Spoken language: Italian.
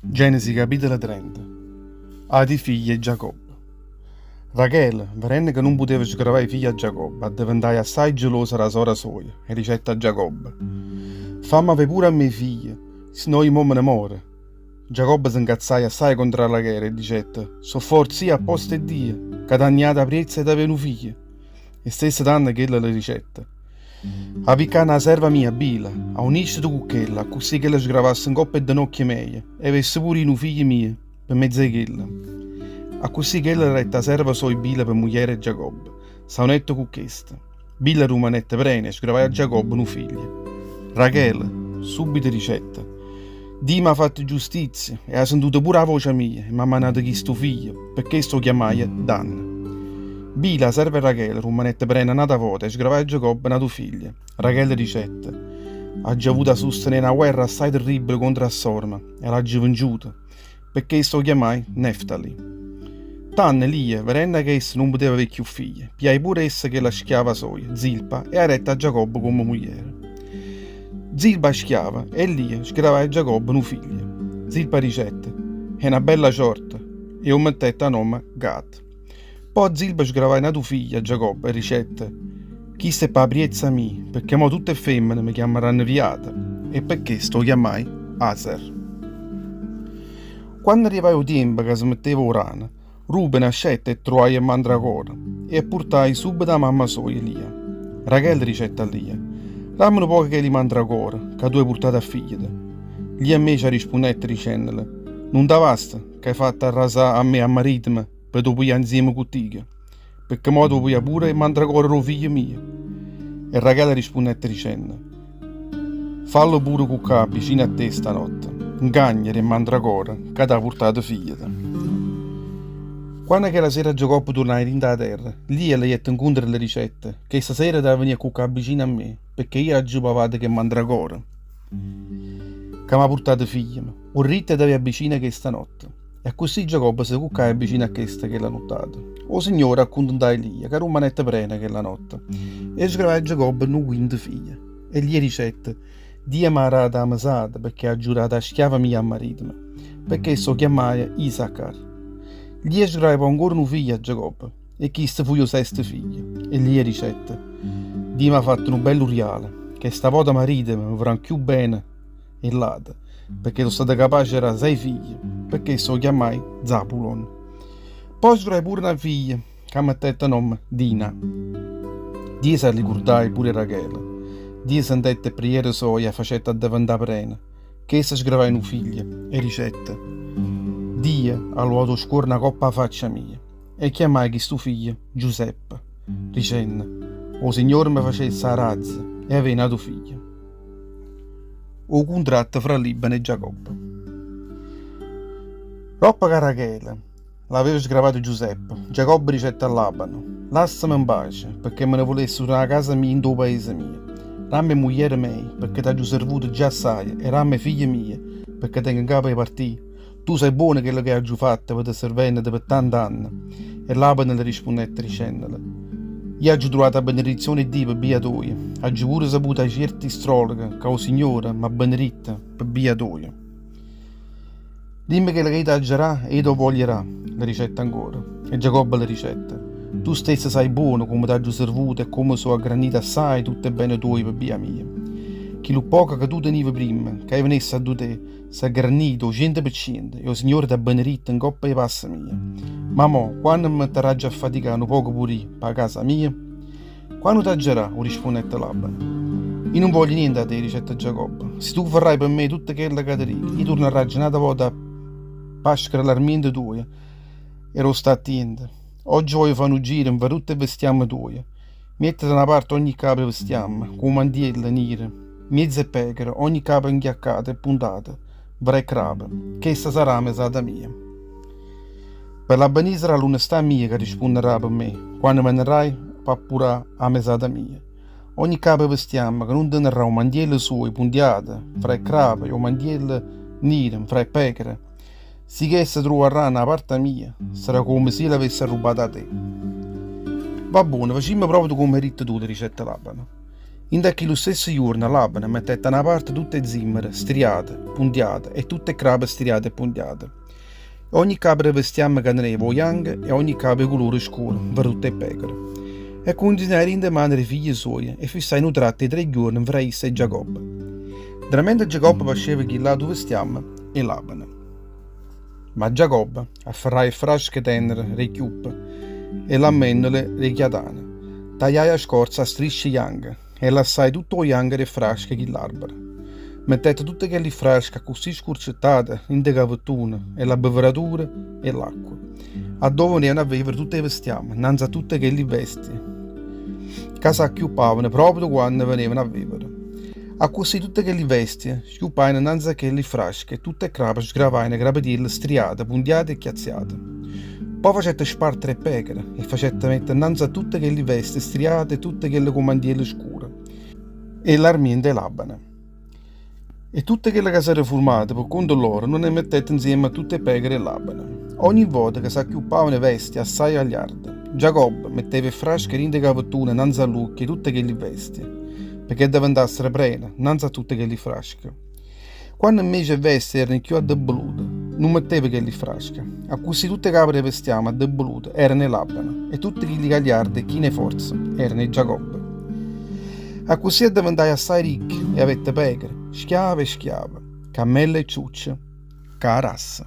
Genesi capitolo 30. Adi figli Giacobbe. Rachele, vedendo che non poteva sgravare i figli a Giacobbe, diventava assai gelosa della sora sua e dicette a Giacobbe: fammi avere pure a me figli, se no io me ne muore. Giacobbe si incazzai assai contro Rachele e dicette: so forzi a posto di Dio, che t'agnata prezza ed avere un figlio. E stessa tanto che ella le dicette: a piccare una serva mia, Bila, a unisci tu con quella, così che la sgravasse in coppia di nocchie meie, e avesse pure in un figlio mio, per mezzo di quella. A così che ella retta serva sua Bila per moglie Giacobbe, saunetto con questa. Bila rumanette prene e sgravai a Giacobbe un figlio. Rachele, subito dicette: Dio mi ha fatto giustizia e ha sentito pure la voce mia e mi ha mandato questo figlio, perché sto chiamai Dan. Bila serve Rachele, rumanette prena nata volta e sgravai a Giacobbe nato figlio. Rachele dicette: ha già avuto a sostenere una guerra assai terribile contro Assorma e l'ha già venduta, perché sto chiamai Neftali. Tanne Lia, vedendo che essa non poteva avere più figli, piai pure essa che la schiava sua, Zilpa, e ha retta a Giacobbe come moglie. Zilpa schiava e Lia sgravai a Giacobbe un figlio. Zilpa dicette: è una bella sorte, e o mettette a nome Gad. Poi Zilpa sgravai nato figlio a Giacobbe e dicette: chi è papriezza mia, perché mo tutte femmine mi chiameranno viata, e perché sto chiamai Aser. Quando arrivai il tempo che si metteva urana, Ruben ascette e trovai il mandragora, e portai subito a mamma sua Lia. Rachele dicette a Lia: dammi un po' che li mandragora, che tu hai portato a figlia. Lia invece rispondette dicendole: non ti basta che hai fatto arrasare a me a marito per dopo insieme con te, perché mo dopo pure il mandragora lo figlio mio. E Rachele rispondette dicendo: fallo pure con qua vicino a te stanotte, ingagnere il mandragora che ti ha portato figlia. Quando che la sera Giacobbe tornai in da terra, Lia le jette incontro le ricette, che stasera deve venire con qua vicino a me, perché io oggi pavate che mandragora che mi ha portato figlia, un ritto deve avvicina che stanotte. E così Giacobbe si cuccava vicino a questa che l'ha notato. O signore accontentai Lia, che rumanette prena che la notte, e sgravai Giacobbe un quinto figlio. E gli dicette: Dio mi ha dato la mesata, perché ha giurato a schiava mia a marito, perché so chiamai Isaccar. Gli sgravai ancora un figlio a Giacobbe, e questo fu il sesto figlio. E gli dicette: Dio mi ha fatto un bello uriale, che stavolta marito mi vorrà più bene e l'ada, perché sono stato capace era 6 figli, perché so chiamai Zabulon. Poi sgravai pure una figlia, che mettette nome Dina. Dio si ricordai pure Rachele. Dio sentette preghiere sua e facette a diventare prena, che essa sgravai un figlio, e dicette: Dio ha luoto scuro una coppa a faccia mia, e chiamai questo figlio Giuseppe, dicendo: o Signore mi facesse la razza, e aveva nato figlio. O contratto fra Libano e Giacobbe. Roppa che Rachele l'aveva sgravato Giuseppe, Giacobbe dicette a Labano: lasciami in pace, perché me ne volessi tornare a casa mia in tuo paese mio. Ramme moglie mia, perché ti ho servuto già assai, e ramme figlie mie, perché tengo in capo i partiti. Tu sei buono quello che hai già fatto per te servente per tanti anni. E Labano le rispondette dicendole: io ho trovato la benedizione di Dio per via tua, ho pure saputo a certi astrologhi che il Signore mi ha benedetto per via tua. Dimmi che la ti aggerà e io lo voglierà, le ricette ancora. E Giacobbe le ricette: tu stesso sei buono come ti ho servuto e come so aggranito assai tutte bene tue per via mia. Che lo poco che tu tenevi prima, che venisse a te, si è aggranito 100% e il Signore ti ha benedetto in coppa di passa mia. Ma mo, quando mi metterai a faticare un poco pure io per casa mia? Quando ti aggerà, rispondette Labano. Io non voglio niente a te, dicette Giacobbe. Se tu vorrai per me tutte quelle che ti dico, io torno a ragionare volta a pascere l'armiente tua e lo sta attento. Oggi voglio fare un giro in tutte le vestiamme tue. Mettete da una parte ogni capo di vestiamme, con mandielle nere, mezze pecore, ogni capo inghiaccata e puntata, vorrei crape, che essa sarà mesata mia. Per la benissere sarà l'onestà mia che risponderà per me, quando venerai per pure a mesata mia. Ogni capo vestiamo che non tenerà un mandiello suo puntiate, fra i crape o mandielle nere, fra i pecore, sì che essa troverà una parte mia, sarà come se l'avesse rubata a te. Va buono, facciamo proprio come hai detto tu, ricetta Labano. In che lo stesso giorno l'abano mettette da una parte tutte zimmere, striate, puntiate e tutte crape striate e puntiate. Ogni capra vestiamo che aveva bianco e ogni capra colore scuro, per tutte le pecore. E continuare in demanda ai figli suoi e fissai tratti 3 giorni fra Issa e Giacobbe. Veramente Giacobbe faceva che là dove stiamo e l'abano. Ma Giacobbe afferrai frasche tenere, le chiuppe e l'ammendole, le chiatane. Tagliai a scorza a strisce bianche e lasciai tutto il bianco e frasche che l'albero. Mettete tutte quelle frasche così scurcettate in de cavattune e la beveratura e l'acqua. A dove ne avevano tutte le vestiamo, innanzi a tutte quelle vesti. Che si acchiuppavano proprio quando venivano a vivere. A così tutte quelle vesti, schiuppaino innanzi a quelle frasche, tutte crape sgravaino grapedille striate, puntiate e chiazziate. Poi facette spartere pecore e facette mettere innanzi a tutte quelle vesti striate e tutte quelle comandielle scure e l'armiente l'abana. E tutte quelle casere formate per conto loro non ne mettette insieme a tutte le pecore e l'abana. Ogni volta che si acchiuppavano vesti assai agliarde, Giacobbe metteva frasche in de cavattune innanzi a lucchi tutte quelle vesti, perché diventassero prene innanzi a tutte quelle frasche. Quando invece le vesti erano più addebbolute, non metteva quelle frasche. A così tutte le capre vestiamo addebbolute erano l'abano, e tutti gli gagliardi e chi ne forza erano Giacobbe. A così diventai assai ricchi e avette pecore, schiave e schiave, cammelli e ciucce, carassa.